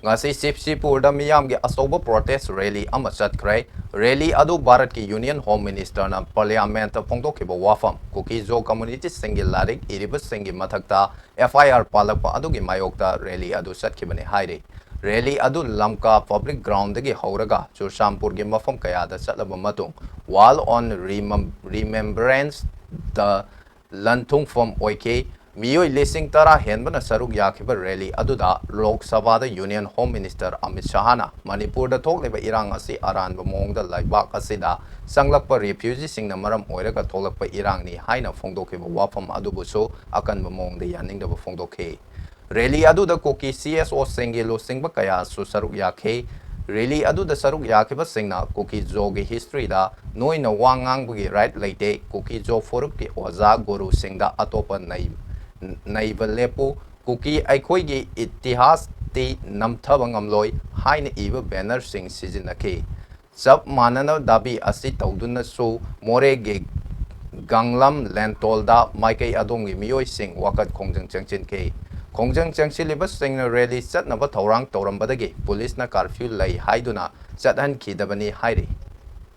Ngasi Ccpur da Meeyam ge Achouba Protes rally ama Chatkhare rally adu Bharat ki Union Home Minister na Parliament phongdokhiba wafam kuki zo community singi larik iriba singi mathakta FIR palakpa adu gi mayokta rally adu chatkhibani haire rally adu lamka public ground gi hauraga Churchampur gi mafam kaya da chatlaba matung wall on remembrance the lanthung from oike Miyoi Lising Tara Henbana Saruk Yakiba rally Aduda Lok Sabha the Union Home Minister Amit Shahana Manipur the Talk Leba Irang Asi Aran Bamong the Laibak Asida Sanglakpa refugees sing the Maram Oiraka Tolakpa Irang ni Haina Fongdokiba Wapam Adubuso Akan Bamong the Yaning the Fongdoke Rally Adu the Koki CSO Singilo Singbakaya Su Saruk Yake Really adu the Saruk Yakiba Singna Kuki Zogi history da Noina Wangang Bugi right late Kuki Jo Forukti Oza Guru Singda Atopa Naib Naiva Lepo Kuki Aikoigi Itihas Ti Namtabangam Loy Hain Eva Banner Sing Sizinake Sub Manana Dabi Asi Tauduna So Morege Ganglam Lentolda Maike Adongi Miyoi Sing Wakat Kongjang Changchin K Kongjang Changsilibas Sing rally set Nava Torang Torambadagi Police na curfew lay Haiduna Satan Kidabani Hairi